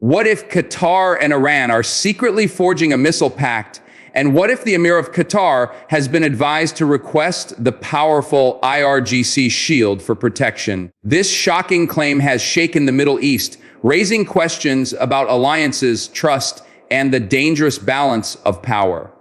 What if Qatar and Iran are secretly forging a missile pact? And what if the Emir of Qatar has been advised to request the powerful IRGC shield for protection? This shocking claim has shaken the Middle East, raising questions about alliances, trust, and the dangerous balance of power.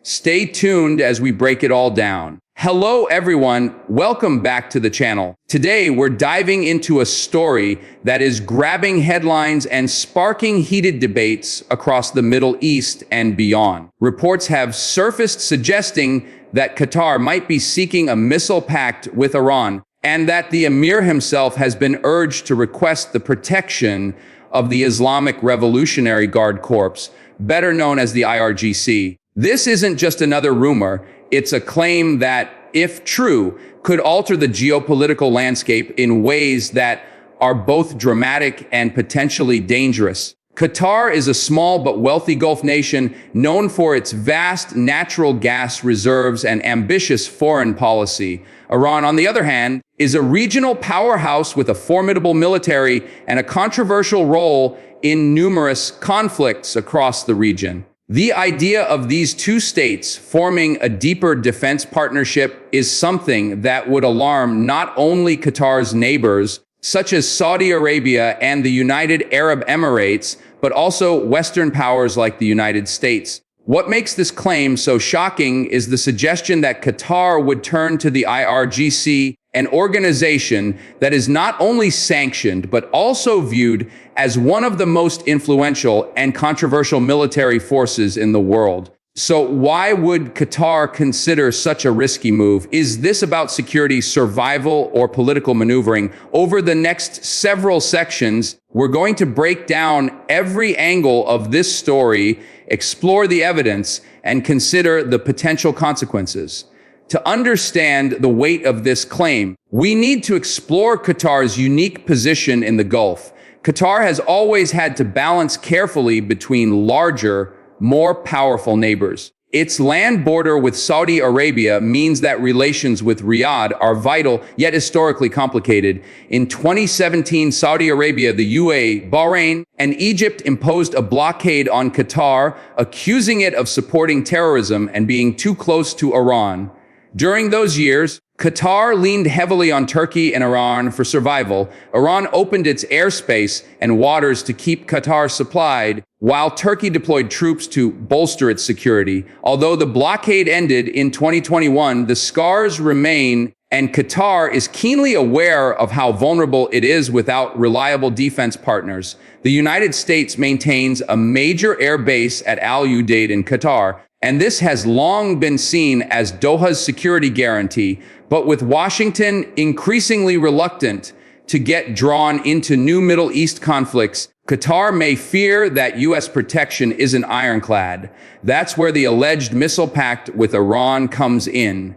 Stay tuned as we break it all down. Hello everyone, welcome back to the channel. Today we're diving into a story that is grabbing headlines and sparking heated debates across the Middle East and beyond. Reports have surfaced suggesting that Qatar might be seeking a missile pact with Iran, and that the Emir himself has been urged to request the protection of the Islamic Revolutionary Guard Corps, better known as the IRGC. This isn't just another rumor. It's a claim that, if true, could alter the geopolitical landscape in ways that are both dramatic and potentially dangerous. Qatar is a small but wealthy Gulf nation known for its vast natural gas reserves and ambitious foreign policy. Iran, on the other hand, is a regional powerhouse with a formidable military and a controversial role in numerous conflicts across the region. The idea of these two states forming a deeper defense partnership is something that would alarm not only Qatar's neighbors, such as Saudi Arabia and the United Arab Emirates, but also Western powers like the United States. What makes this claim so shocking is the suggestion that Qatar would turn to the IRGC, an organization that is not only sanctioned, but also viewed as one of the most influential and controversial military forces in the world. So why would Qatar consider such a risky move? Is this about security, survival, or political maneuvering? Over the next several sections, we're going to break down every angle of this story, explore the evidence, and consider the potential consequences. To understand the weight of this claim, we need to explore Qatar's unique position in the Gulf. Qatar has always had to balance carefully between larger, more powerful neighbors. Its land border with Saudi Arabia means that relations with Riyadh are vital, yet historically complicated. In 2017, Saudi Arabia, the UAE, Bahrain, and Egypt imposed a blockade on Qatar, accusing it of supporting terrorism and being too close to Iran. During those years, Qatar leaned heavily on Turkey and Iran for survival. Iran opened its airspace and waters to keep Qatar supplied, while Turkey deployed troops to bolster its security. Although the blockade ended in 2021, the scars remain, and Qatar is keenly aware of how vulnerable it is without reliable defense partners. The United States maintains a major air base at Al Udeid in Qatar, and this has long been seen as Doha's security guarantee. But with Washington increasingly reluctant to get drawn into new Middle East conflicts, Qatar may fear that U.S. protection isn't ironclad. That's where the alleged missile pact with Iran comes in.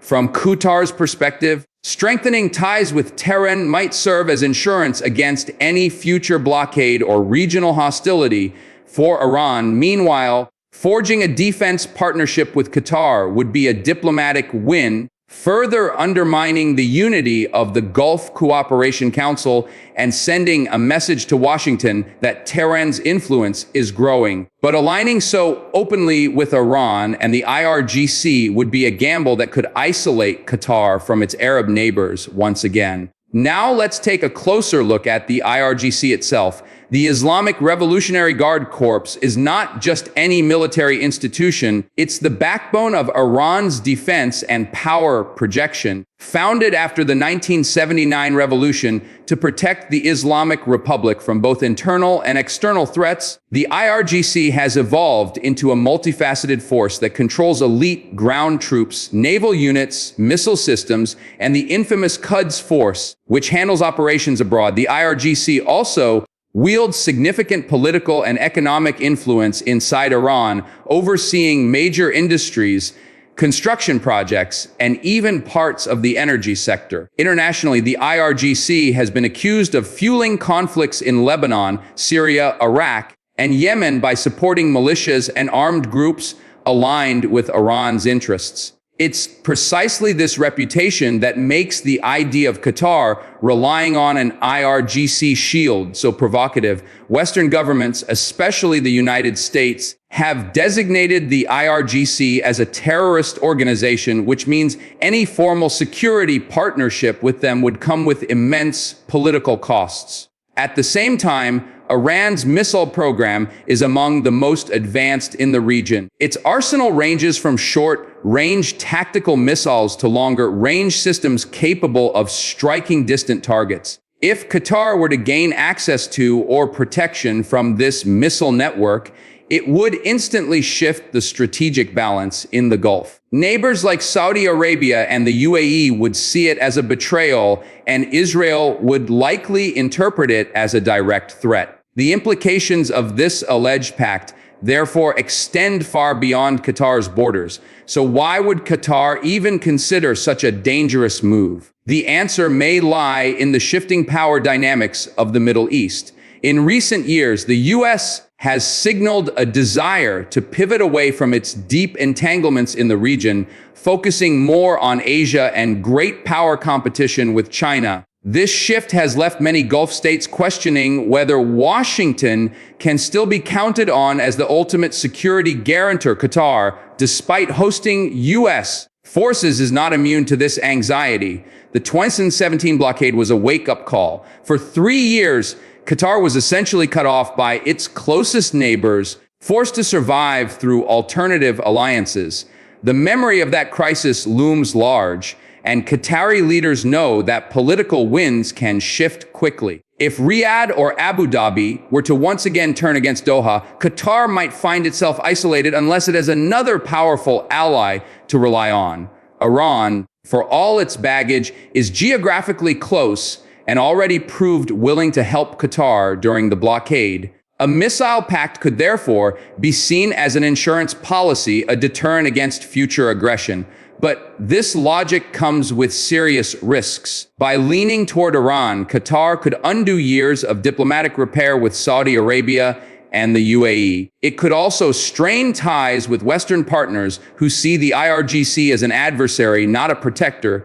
From Qatar's perspective, strengthening ties with Tehran might serve as insurance against any future blockade or regional hostility for Iran. Meanwhile, forging a defense partnership with Qatar would be a diplomatic win, further undermining the unity of the Gulf Cooperation Council and sending a message to Washington that Tehran's influence is growing. But aligning so openly with Iran and the IRGC would be a gamble that could isolate Qatar from its Arab neighbors once again. Now let's take a closer look at the IRGC itself. The Islamic Revolutionary Guard Corps is not just any military institution, it's the backbone of Iran's defense and power projection. Founded after the 1979 revolution to protect the Islamic Republic from both internal and external threats, the IRGC has evolved into a multifaceted force that controls elite ground troops, naval units, missile systems, and the infamous Quds Force, which handles operations abroad. The IRGC also wields significant political and economic influence inside Iran, overseeing major industries, construction projects, and even parts of the energy sector. Internationally, the IRGC has been accused of fueling conflicts in Lebanon, Syria, Iraq, and Yemen by supporting militias and armed groups aligned with Iran's interests. It's precisely this reputation that makes the idea of Qatar relying on an IRGC shield so provocative. Western governments, especially the United States, have designated the IRGC as a terrorist organization, which means any formal security partnership with them would come with immense political costs. At the same time, Iran's missile program is among the most advanced in the region. Its arsenal ranges from short-range tactical missiles to longer-range systems capable of striking distant targets. If Qatar were to gain access to or protection from this missile network, it would instantly shift the strategic balance in the Gulf. Neighbors like Saudi Arabia and the UAE would see it as a betrayal, and Israel would likely interpret it as a direct threat. The implications of this alleged pact therefore extend far beyond Qatar's borders. So why would Qatar even consider such a dangerous move? The answer may lie in the shifting power dynamics of the Middle East. In recent years, the U.S. has signaled a desire to pivot away from its deep entanglements in the region, focusing more on Asia and great power competition with China. This shift has left many Gulf states questioning whether Washington can still be counted on as the ultimate security guarantor. Qatar, despite hosting U.S. forces, is not immune to this anxiety. The 2017 blockade was a wake-up call. For 3 years, Qatar was essentially cut off by its closest neighbors, forced to survive through alternative alliances. The memory of that crisis looms large, and Qatari leaders know that political winds can shift quickly. If Riyadh or Abu Dhabi were to once again turn against Doha, Qatar might find itself isolated unless it has another powerful ally to rely on. Iran, for all its baggage, is geographically close and already proved willing to help Qatar during the blockade. A missile pact could therefore be seen as an insurance policy, a deterrent against future aggression. But this logic comes with serious risks. By leaning toward Iran, Qatar could undo years of diplomatic repair with Saudi Arabia and the UAE. It could also strain ties with Western partners who see the IRGC as an adversary, not a protector.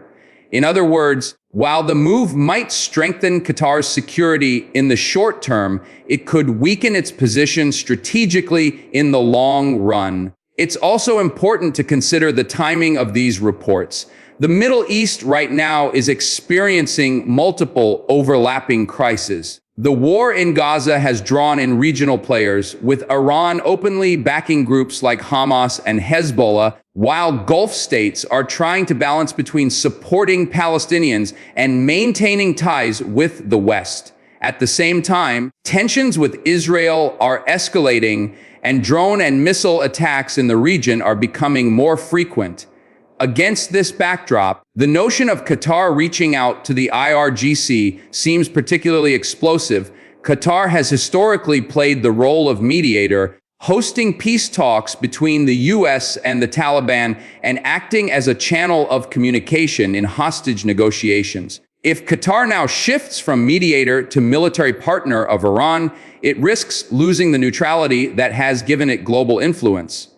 In other words, while the move might strengthen Qatar's security in the short term, it could weaken its position strategically in the long run. It's also important to consider the timing of these reports. The Middle East right now is experiencing multiple overlapping crises. The war in Gaza has drawn in regional players, with Iran openly backing groups like Hamas and Hezbollah, while Gulf states are trying to balance between supporting Palestinians and maintaining ties with the West. At the same time, tensions with Israel are escalating, and drone and missile attacks in the region are becoming more frequent. Against this backdrop, the notion of Qatar reaching out to the IRGC seems particularly explosive. Qatar has historically played the role of mediator, hosting peace talks between the U.S. and the Taliban and acting as a channel of communication in hostage negotiations. If Qatar now shifts from mediator to military partner of Iran, it risks losing the neutrality that has given it global influence.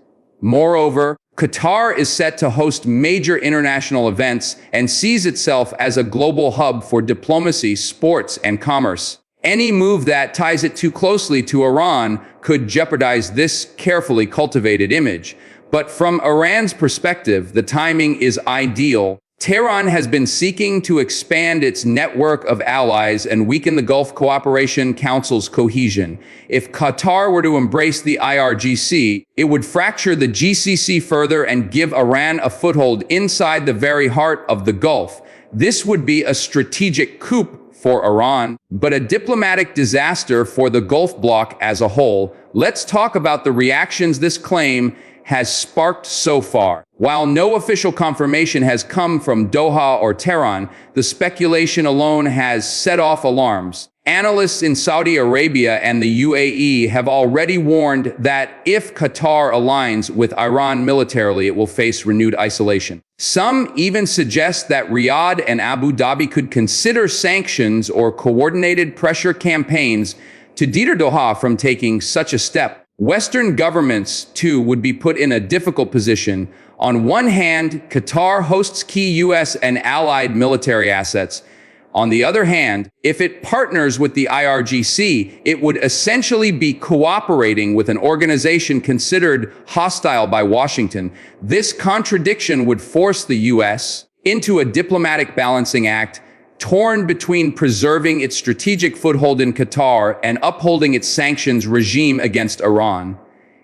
Moreover, Qatar is set to host major international events and sees itself as a global hub for diplomacy, sports, and commerce. Any move that ties it too closely to Iran could jeopardize this carefully cultivated image. But from Iran's perspective, the timing is ideal. Tehran has been seeking to expand its network of allies and weaken the Gulf Cooperation Council's cohesion. If Qatar were to embrace the IRGC, it would fracture the GCC further and give Iran a foothold inside the very heart of the Gulf. This would be a strategic coup for Iran, but a diplomatic disaster for the Gulf bloc as a whole. Let's talk about the reactions this claim has sparked so far. While no official confirmation has come from Doha or Tehran, the speculation alone has set off alarms. Analysts in Saudi Arabia and the UAE have already warned that if Qatar aligns with Iran militarily, it will face renewed isolation. Some even suggest that Riyadh and Abu Dhabi could consider sanctions or coordinated pressure campaigns to deter Doha from taking such a step. Western governments, too, would be put in a difficult position. On one hand, Qatar hosts key U.S. and allied military assets. On the other hand, if it partners with the IRGC, it would essentially be cooperating with an organization considered hostile by Washington. This contradiction would force the U.S. into a diplomatic balancing act, torn between preserving its strategic foothold in Qatar and upholding its sanctions regime against Iran.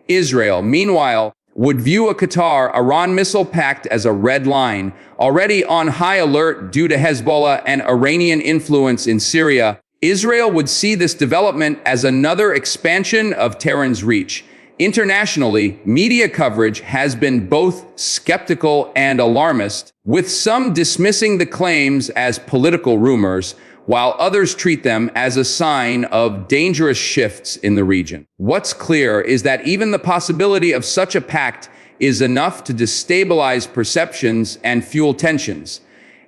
Israel, meanwhile, would view a Qatar-Iran missile pact as a red line, already on high alert due to Hezbollah and Iranian influence in Syria. Israel would see this development as another expansion of Tehran's reach. Internationally, media coverage has been both skeptical and alarmist, with some dismissing the claims as political rumors, while others treat them as a sign of dangerous shifts in the region. What's clear is that even the possibility of such a pact is enough to destabilize perceptions and fuel tensions.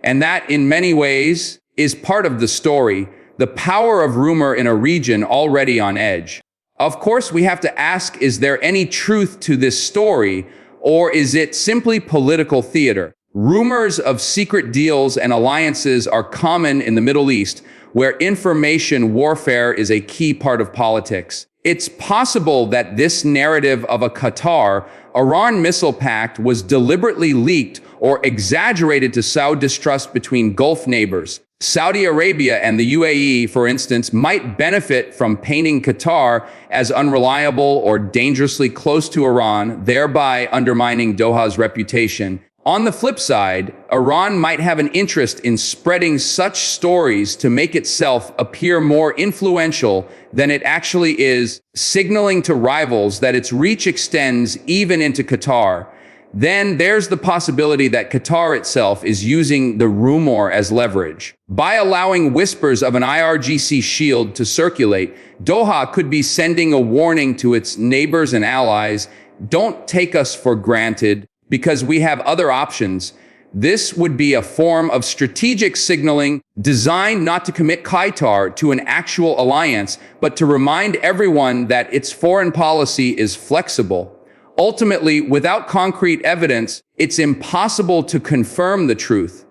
And that, in many ways, is part of the story, the power of rumor in a region already on edge. Of course, we have to ask, is there any truth to this story, or is it simply political theater? Rumors of secret deals and alliances are common in the Middle East, where information warfare is a key part of politics. It's possible that this narrative of a Qatar-Iran missile pact was deliberately leaked or exaggerated to sow distrust between Gulf neighbors. Saudi Arabia and the UAE, for instance, might benefit from painting Qatar as unreliable or dangerously close to Iran, thereby undermining Doha's reputation. On the flip side, Iran might have an interest in spreading such stories to make itself appear more influential than it actually is, signaling to rivals that its reach extends even into Qatar. Then there's the possibility that Qatar itself is using the rumor as leverage. By allowing whispers of an IRGC shield to circulate, Doha could be sending a warning to its neighbors and allies: don't take us for granted because we have other options. This would be a form of strategic signaling designed not to commit Qatar to an actual alliance, but to remind everyone that its foreign policy is flexible. Ultimately, without concrete evidence, it's impossible to confirm the truth.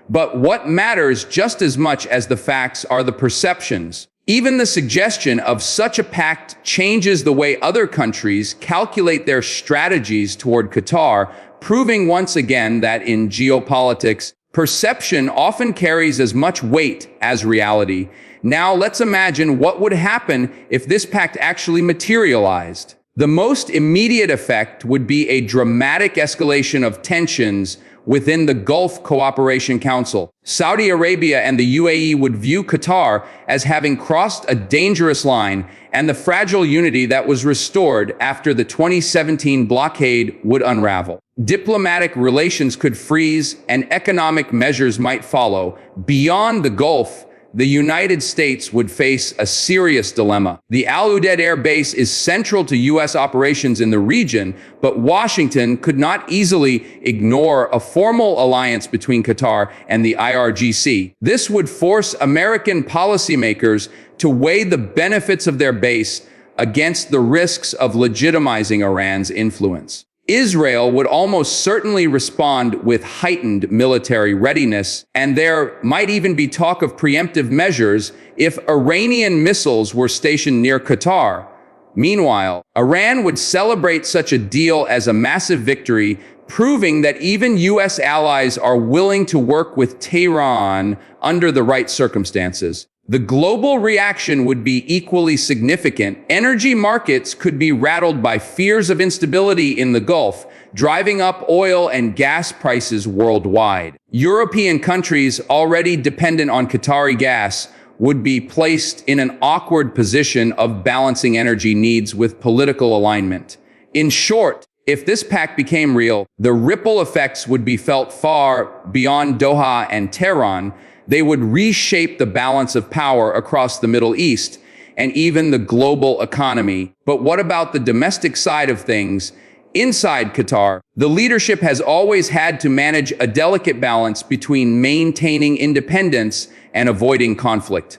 But what matters just as much as the facts are the perceptions. Even the suggestion of such a pact changes the way other countries calculate their strategies toward Qatar, proving once again that in geopolitics, perception often carries as much weight as reality. Now let's imagine what would happen if this pact actually materialized. The most immediate effect would be a dramatic escalation of tensions within the Gulf Cooperation Council. Saudi Arabia and the UAE would view Qatar as having crossed a dangerous line, and the fragile unity that was restored after the 2017 blockade would unravel. Diplomatic relations could freeze, and economic measures might follow. Beyond the Gulf, the United States would face a serious dilemma. The Al Udeid Air Base is central to U.S. operations in the region, but Washington could not easily ignore a formal alliance between Qatar and the IRGC. This would force American policymakers to weigh the benefits of their base against the risks of legitimizing Iran's influence. Israel would almost certainly respond with heightened military readiness, and there might even be talk of preemptive measures if Iranian missiles were stationed near Qatar. Meanwhile, Iran would celebrate such a deal as a massive victory, proving that even U.S. allies are willing to work with Tehran under the right circumstances. The global reaction would be equally significant. Energy markets could be rattled by fears of instability in the Gulf, driving up oil and gas prices worldwide. European countries already dependent on Qatari gas would be placed in an awkward position of balancing energy needs with political alignment. In short, if this pact became real, the ripple effects would be felt far beyond Doha and Tehran. They would reshape the balance of power across the Middle East and even the global economy. But what about the domestic side of things? Inside Qatar, the leadership has always had to manage a delicate balance between maintaining independence and avoiding conflict.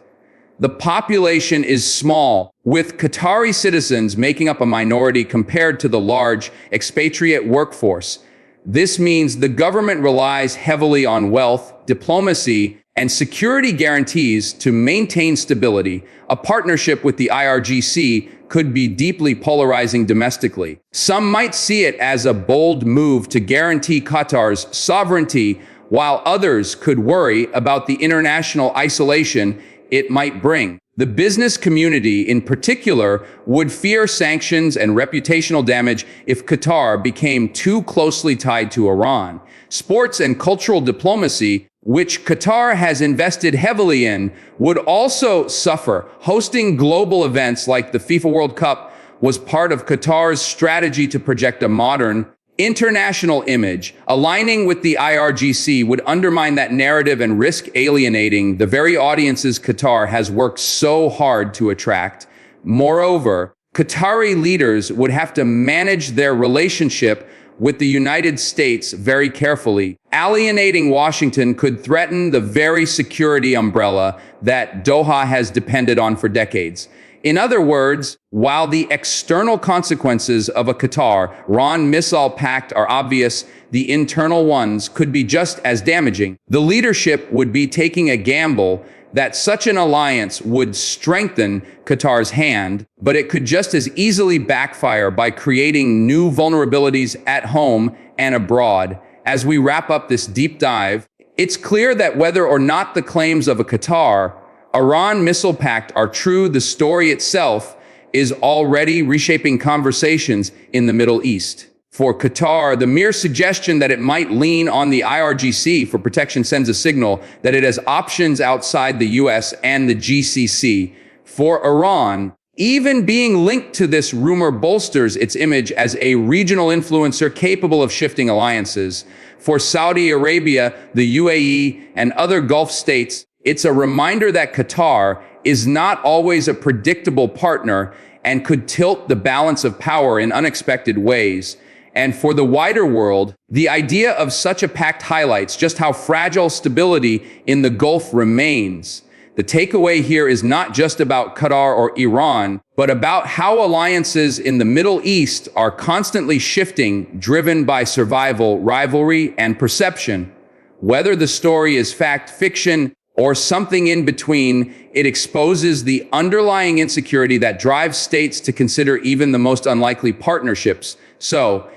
The population is small, with Qatari citizens making up a minority compared to the large expatriate workforce. This means the government relies heavily on wealth, diplomacy, and security guarantees to maintain stability. A partnership with the IRGC could be deeply polarizing domestically. Some might see it as a bold move to guarantee Qatar's sovereignty, while others could worry about the international isolation it might bring. The business community, in particular, would fear sanctions and reputational damage if Qatar became too closely tied to Iran. Sports and cultural diplomacy, which Qatar has invested heavily in, would also suffer. Hosting global events like the FIFA World Cup was part of Qatar's strategy to project a modern, international image. Aligning with the IRGC would undermine that narrative and risk alienating the very audiences Qatar has worked so hard to attract. Moreover, Qatari leaders would have to manage their relationship with the United States very carefully. Alienating Washington could threaten the very security umbrella that Doha has depended on for decades. In other words, while the external consequences of a Qatar-Iran missile pact are obvious, the internal ones could be just as damaging. The leadership would be taking a gamble that such an alliance would strengthen Qatar's hand, but it could just as easily backfire by creating new vulnerabilities at home and abroad. As we wrap up this deep dive, it's clear that whether or not the claims of a Qatar-Iran missile pact are true, the story itself is already reshaping conversations in the Middle East. For Qatar, the mere suggestion that it might lean on the IRGC for protection sends a signal that it has options outside the US and the GCC. For Iran, even being linked to this rumor bolsters its image as a regional influencer capable of shifting alliances. For Saudi Arabia, the UAE, and other Gulf states, it's a reminder that Qatar is not always a predictable partner and could tilt the balance of power in unexpected ways. And for the wider world, the idea of such a pact highlights just how fragile stability in the Gulf remains. The takeaway here is not just about Qatar or Iran, but about how alliances in the Middle East are constantly shifting, driven by survival, rivalry, and perception. Whether the story is fact, fiction, or something in between, it exposes the underlying insecurity that drives states to consider even the most unlikely partnerships. So,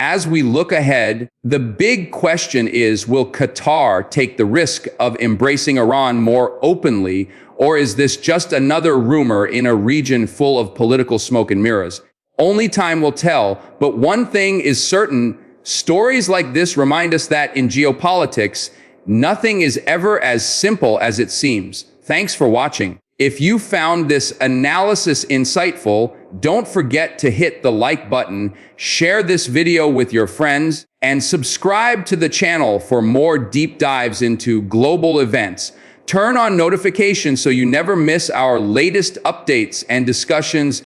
as we look ahead, the big question is, will Qatar take the risk of embracing Iran more openly, or is this just another rumor in a region full of political smoke and mirrors? Only time will tell, but one thing is certain, stories like this remind us that in geopolitics, nothing is ever as simple as it seems. Thanks for watching. If you found this analysis insightful, don't forget to hit the like button, share this video with your friends, and subscribe to the channel for more deep dives into global events. Turn on notifications so you never miss our latest updates and discussions